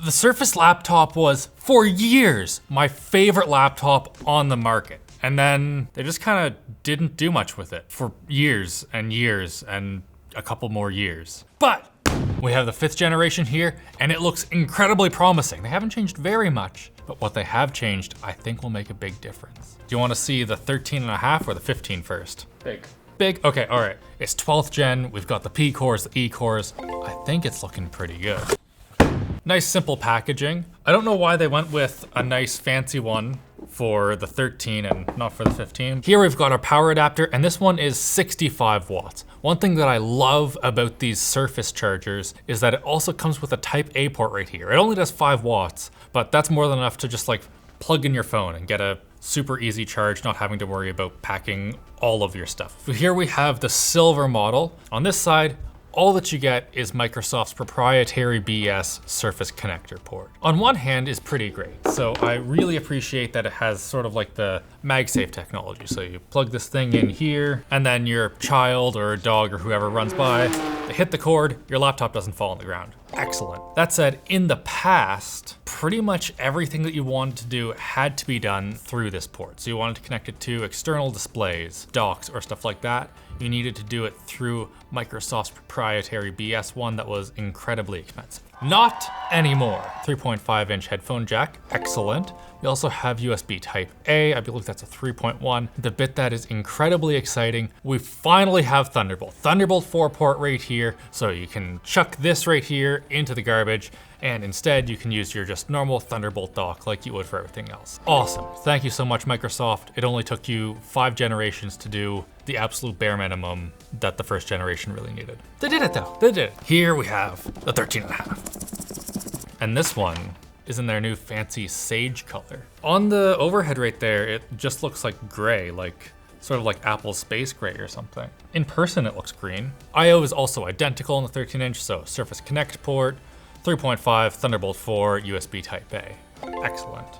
The Surface laptop was, for years, my favorite laptop on the market. And then they just kind of didn't do much with it for years and years and a couple more years. But we have the 5th generation here, and it looks incredibly promising. They haven't changed very much, but what they have changed, I think will make a big difference. Do you want to see the 13.5 or the 15 first? Big? Okay, all right. It's 12th gen, we've got the P cores, the E cores. I think it's looking pretty good. Nice simple packaging. I don't know why they went with a nice fancy one for the 13 and not for the 15. Here we've got our power adapter, and this one is 65 watts. One thing that I love about these Surface chargers is that it also comes with a Type A port right here. It only does 5 watts, but that's more than enough to just like plug in your phone and get a super easy charge, not having to worry about packing all of your stuff. So here we have the silver model. On this side, all that you get is Microsoft's proprietary BS Surface connector port. On one hand is pretty great. So I really appreciate that it has sort of like the MagSafe technology. So you plug this thing in here, and then your child or a dog or whoever runs by, they hit the cord, your laptop doesn't fall on the ground. Excellent. That said, in the past, pretty much everything that you wanted to do had to be done through this port. So you wanted to connect it to external displays, docks, or stuff like that. You needed to do it through Microsoft's proprietary BS one that was incredibly expensive. Not anymore. 3.5-inch headphone jack, excellent. We also have USB Type A, I believe that's a 3.1. The bit that is incredibly exciting, we finally have Thunderbolt. Thunderbolt 4 port right here, so you can chuck this right here into the garbage, and instead you can use your just normal Thunderbolt dock like you would for everything else. Awesome, thank you so much, Microsoft. It only took you 5 generations to do the absolute bare minimum that the first generation really needed. They did it though, they did it. Here we have the 13.5. And this one is in their new fancy sage color. On the overhead right there, it just looks like gray, like sort of like Apple Space Gray or something. In person, it looks green. I/O is also identical on the 13-inch, so Surface Connect port, 3.5, Thunderbolt 4, USB Type A. Excellent.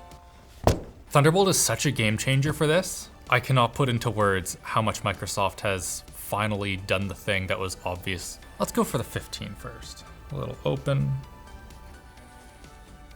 Thunderbolt is such a game changer for this. I cannot put into words how much Microsoft has finally done the thing that was obvious. Let's go for the 15 first. A little open.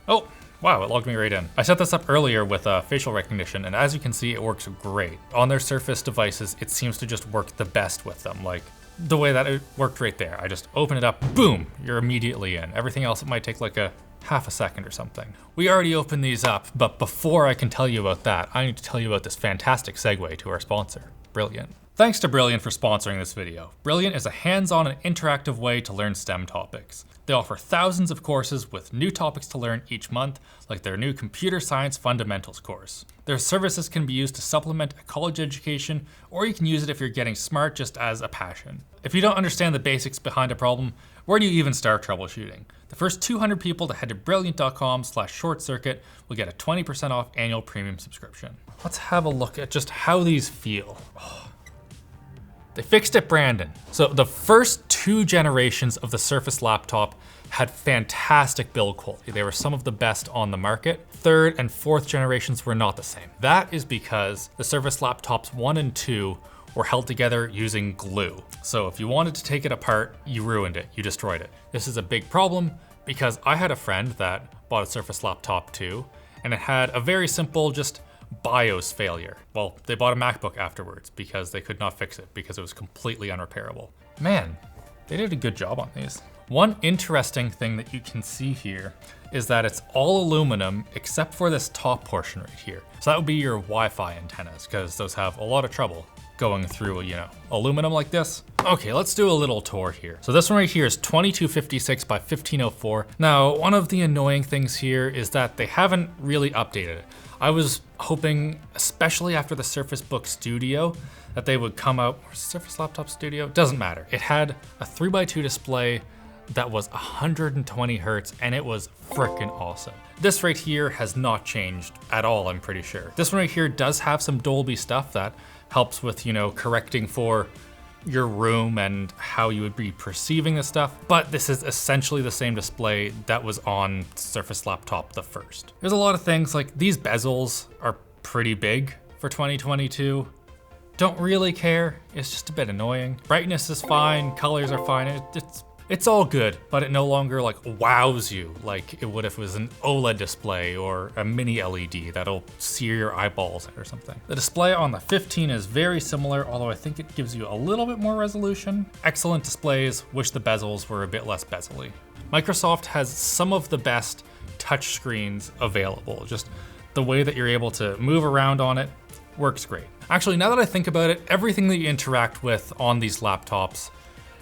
Oh, wow, it logged me right in. I set this up earlier with facial recognition, and as you can see, it works great. On their Surface devices, it seems to just work the best with them. Like the way that it worked right there. I just open it up, boom, you're immediately in. Everything else, it might take like a half a second or something. We already opened these up, but before I can tell you about that, I need to tell you about this fantastic segue to our sponsor, Brilliant. Thanks to Brilliant for sponsoring this video. Brilliant is a hands-on and interactive way to learn STEM topics. They offer thousands of courses with new topics to learn each month, like their new Computer Science Fundamentals course. Their services can be used to supplement a college education, or you can use it if you're getting smart just as a passion. If you don't understand the basics behind a problem, where do you even start troubleshooting? The first 200 people to head to brilliant.com/shortcircuit will get a 20% off annual premium subscription. Let's have a look at just how these feel. Oh. They fixed it, Brandon. So the first 2 generations of the Surface laptop had fantastic build quality. They were some of the best on the market. 3rd and 4th generations were not the same. That is because the Surface laptops 1 and 2 were held together using glue. So if you wanted to take it apart, you ruined it, you destroyed it. This is a big problem because I had a friend that bought a Surface laptop too, and it had a very simple, just BIOS failure. Well, they bought a MacBook afterwards because they could not fix it because it was completely unrepairable. Man, they did a good job on these. One interesting thing that you can see here is that it's all aluminum except for this top portion right here. So that would be your Wi-Fi antennas, because those have a lot of trouble going through, aluminum like this. Okay, let's do a little tour here. So this one right here is 2256 by 1504. Now, one of the annoying things here is that they haven't really updated it. I was hoping, especially after the Surface Book Studio, that they would come out, or Surface Laptop Studio, doesn't matter. It had a 3x2 display that was 120 hertz, and it was frickin' awesome. This right here has not changed at all, I'm pretty sure. This one right here does have some Dolby stuff that helps with, correcting for your room and how you would be perceiving this stuff, but this is essentially the same display that was on Surface Laptop the first. There's a lot of things, like these bezels are pretty big for 2022. Don't really care, it's just a bit annoying. Brightness is fine, colors are fine, It's all good, but it no longer like wows you like it would if it was an OLED display or a mini LED that'll sear your eyeballs or something. The display on the 15 is very similar, although I think it gives you a little bit more resolution. Excellent displays, wish the bezels were a bit less bezel-y. Microsoft has some of the best touch screens available. Just the way that you're able to move around on it works great. Actually, now that I think about it, everything that you interact with on these laptops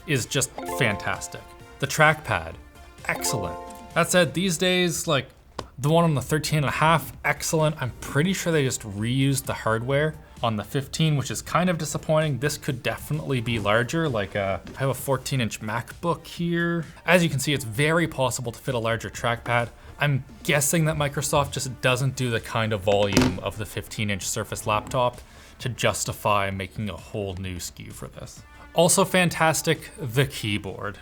is just fantastic. The trackpad, excellent. That said, these days, like the one on the 13.5, excellent. I'm pretty sure they just reused the hardware on the 15, which is kind of disappointing. This could definitely be larger. Like I have a 14-inch MacBook here. As you can see, it's very possible to fit a larger trackpad. I'm guessing that Microsoft just doesn't do the kind of volume of the 15-inch Surface laptop to justify making a whole new SKU for this. Also fantastic, the keyboard.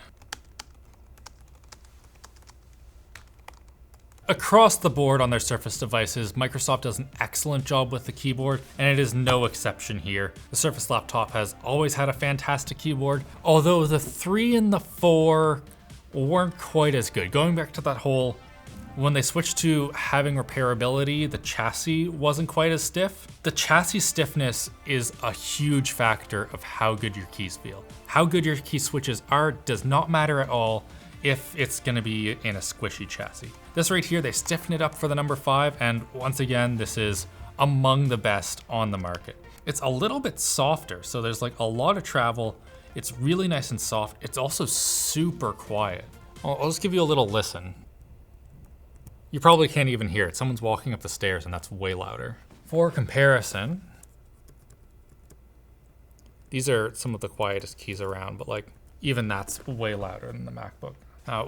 Across the board on their Surface devices, Microsoft does an excellent job with the keyboard, and it is no exception here. The Surface laptop has always had a fantastic keyboard, although the 3 and the 4 weren't quite as good. Going back to that whole, when they switched to having repairability, the chassis wasn't quite as stiff. The chassis stiffness is a huge factor of how good your keys feel. How good your key switches are does not matter at all if it's gonna be in a squishy chassis. This right here, they stiffen it up for the number 5, and once again, this is among the best on the market. It's a little bit softer, so there's like a lot of travel. It's really nice and soft. It's also super quiet. I'll just give you a little listen. You probably can't even hear it. Someone's walking up the stairs and that's way louder. For comparison, these are some of the quietest keys around, but like even that's way louder than the MacBook.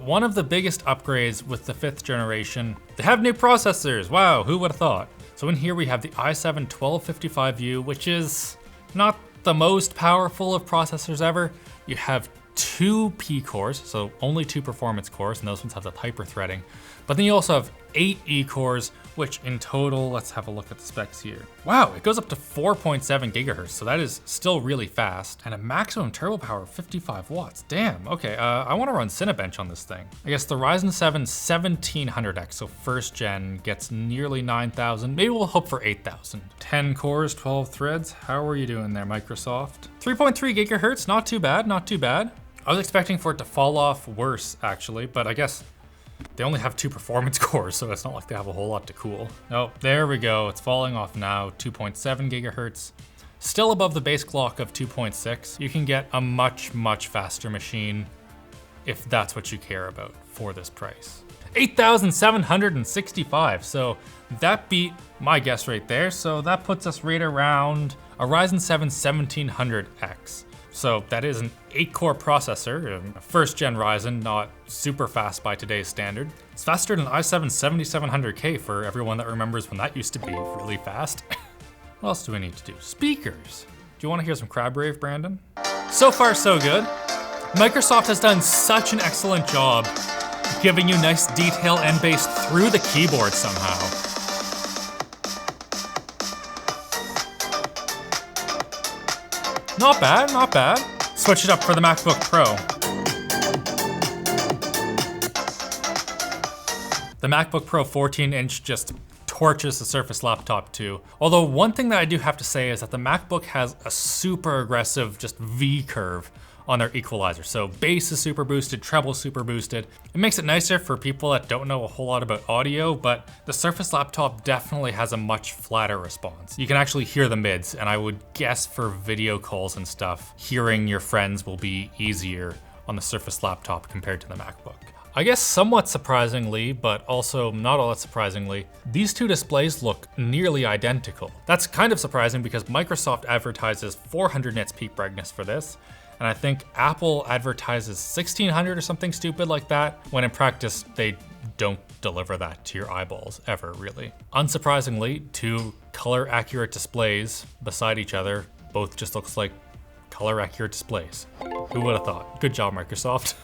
One of the biggest upgrades with the 5th generation, they have new processors. Wow, who would have thought? So in here we have the i7-1255U, which is not the most powerful of processors ever. You have 2 P cores, so only 2 performance cores, and those ones have the hyper-threading. But then you also have 8 E cores, which in total, let's have a look at the specs here. Wow, it goes up to 4.7 gigahertz, so that is still really fast. And a maximum turbo power of 55 watts. Damn, okay, I wanna run Cinebech on this thing. I guess the Ryzen 7 1700X, so 1st gen, gets nearly 9,000. Maybe we'll hope for 8,000. 10 cores, 12 threads. How are you doing there, Microsoft? 3.3 gigahertz, not too bad, not too bad. I was expecting for it to fall off worse, actually, but I guess they only have 2 performance cores, so it's not like they have a whole lot to cool. Oh, there we go. It's falling off now. 2.7 gigahertz. Still above the base clock of 2.6. You can get a much, much faster machine if that's what you care about for this price. 8,765. So that beat my guess right there. So that puts us right around a Ryzen 7 1700X. So that is an 8-core processor, a 1st gen Ryzen, not super fast by today's standard. It's faster than i7 7700K for everyone that remembers when that used to be really fast. What else do we need to do? Speakers. Do you want to hear some crab rave, Brandon? So far, so good. Microsoft has done such an excellent job giving you nice detail and bass through the keyboard somehow. Not bad, not bad. Switch it up for the MacBook Pro. The MacBook Pro 14-inch just torches the Surface laptop too. Although one thing that I do have to say is that the MacBook has a super aggressive just V curve on their equalizer. So bass is super boosted, treble super boosted. It makes it nicer for people that don't know a whole lot about audio, but the Surface laptop definitely has a much flatter response. You can actually hear the mids, and I would guess for video calls and stuff, hearing your friends will be easier on the Surface laptop compared to the MacBook. I guess somewhat surprisingly, but also not all that surprisingly, these 2 displays look nearly identical. That's kind of surprising because Microsoft advertises 400 nits peak brightness for this, and I think Apple advertises 1600 or something stupid like that, when in practice, they don't deliver that to your eyeballs ever, really. Unsurprisingly, 2 color accurate displays beside each other, both just looks like color accurate displays. Who would have thought? Good job, Microsoft.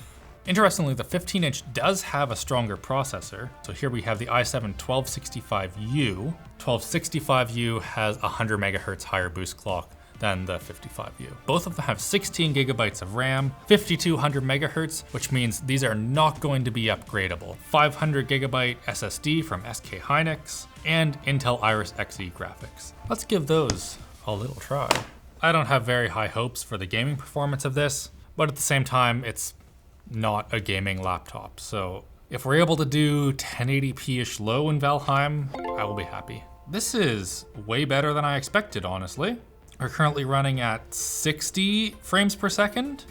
Interestingly, the 15-inch does have a stronger processor. So here we have the i7-1265U. 1265U has a 100 megahertz higher boost clock than the 55U. Both of them have 16 gigabytes of RAM, 5200 megahertz, which means these are not going to be upgradable. 500 gigabyte SSD from SK Hynix, and Intel Iris Xe graphics. Let's give those a little try. I don't have very high hopes for the gaming performance of this, but at the same time, it's not a gaming laptop. So if we're able to do 1080p-ish low in Valheim, I will be happy. This is way better than I expected, honestly. We're currently running at 60 frames per second.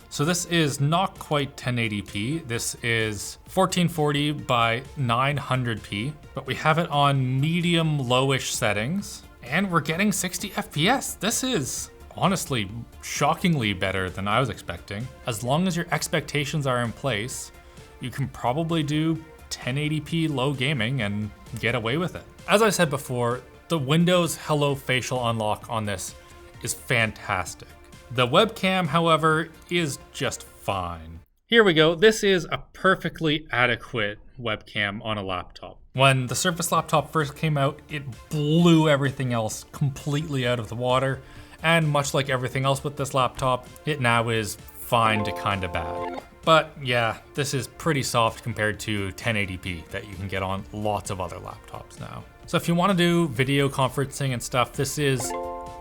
So this is not quite 1080p. This is 1440 by 900p, but we have it on medium lowish settings and we're getting 60 FPS. This is honestly shockingly better than I was expecting. As long as your expectations are in place, you can probably do 1080p low gaming and get away with it. As I said before, the Windows Hello Facial Unlock on this is fantastic. The webcam, however, is just fine. Here we go. This is a perfectly adequate webcam on a laptop. When the Surface laptop first came out, it blew everything else completely out of the water. And much like everything else with this laptop, it now is fine to kinda bad. But yeah, this is pretty soft compared to 1080p that you can get on lots of other laptops now. So if you wanna do video conferencing and stuff, this is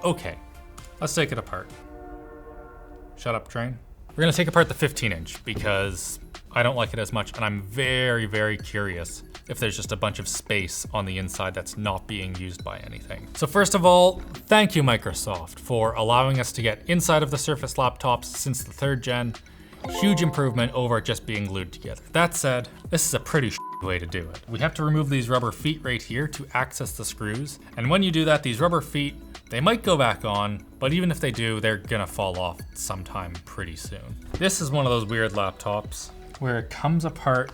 okay. Let's take it apart. Shut up, train. We're gonna take apart the 15-inch because I don't like it as much, and I'm very, very curious if there's just a bunch of space on the inside that's not being used by anything. So first of all, thank you, Microsoft, for allowing us to get inside of the Surface laptops since the 3rd gen. Huge improvement over just being glued together. That said, this is a pretty way to do it. We have to remove these rubber feet right here to access the screws. And when you do that, these rubber feet, they might go back on, but even if they do, they're gonna fall off sometime pretty soon. This is one of those weird laptops where it comes apart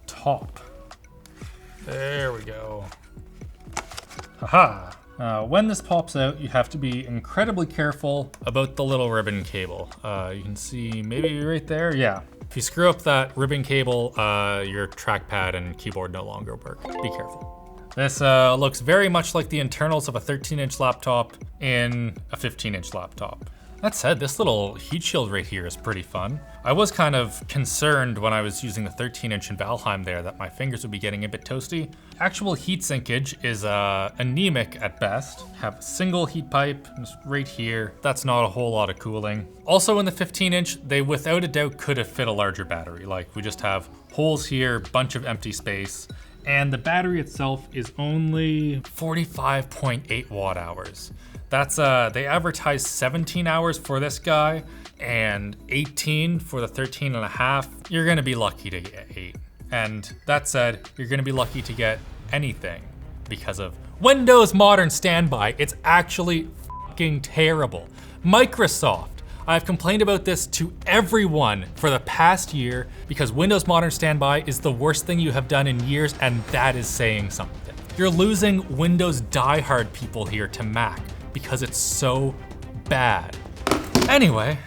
top. There we go. Haha. When this pops out, you have to be incredibly careful about the little ribbon cable. You can see maybe right there, yeah. If you screw up that ribbon cable, your trackpad and keyboard no longer work. Be careful. This looks very much like the internals of a 13-inch laptop in a 15-inch laptop. That said, this little heat shield right here is pretty fun. I was kind of concerned when I was using the 13-inch in Valheim there that my fingers would be getting a bit toasty. Actual heat sinkage is anemic at best. Have a single heat pipe just right here. That's not a whole lot of cooling. Also in the 15-inch, they without a doubt could have fit a larger battery. Like we just have holes here, bunch of empty space. And the battery itself is only 45.8 watt hours. That's, they advertise 17 hours for this guy and 18 for the 13.5. You're gonna be lucky to get 8. And that said, you're gonna be lucky to get anything because of Windows Modern Standby. It's actually fucking terrible. Microsoft, I've complained about this to everyone for the past year because Windows Modern Standby is the worst thing you have done in years, and that is saying something. You're losing Windows diehard people here to Mac because it's so bad. Anyway,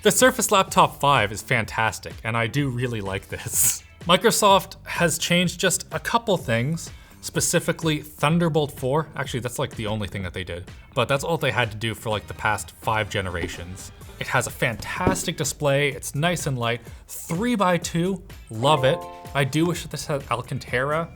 the Surface Laptop 5 is fantastic, and I do really like this. Microsoft has changed just a couple things, specifically Thunderbolt 4. Actually, that's like the only thing that they did, but that's all they had to do for like the past 5 generations. It has a fantastic display, it's nice and light, 3x2, love it. I do wish that this had Alcantara.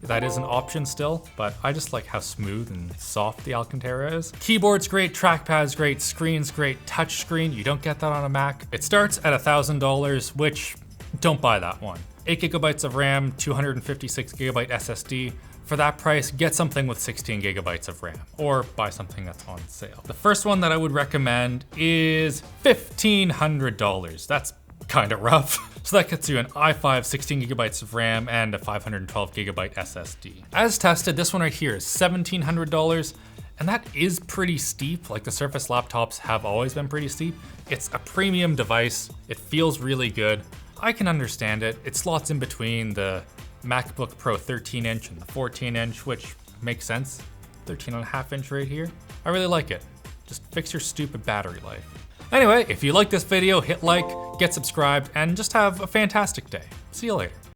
That is an option still, but I just like how smooth and soft the Alcantara is. Keyboard's great, trackpad's great, screen's great, touch screen, you don't get that on a Mac. It starts at $1,000, which don't buy that one. 8 gigabytes of RAM, 256 gigabyte SSD. For that price, get something with 16 gigabytes of RAM, or buy something that's on sale. The first one that I would recommend is $1,500. That's kind of rough. So that gets you an i5, 16 gigabytes of RAM, and a 512 gigabyte SSD. As tested, this one right here is $1,700, and that is pretty steep. Like the Surface laptops have always been pretty steep. It's a premium device. It feels really good. I can understand it. It slots in between the MacBook Pro 13-inch and the 14-inch, which makes sense. 13.5-inch right here. I really like it. Just fix your stupid battery life. Anyway, if you like this video, hit like, get subscribed, and just have a fantastic day. See you later.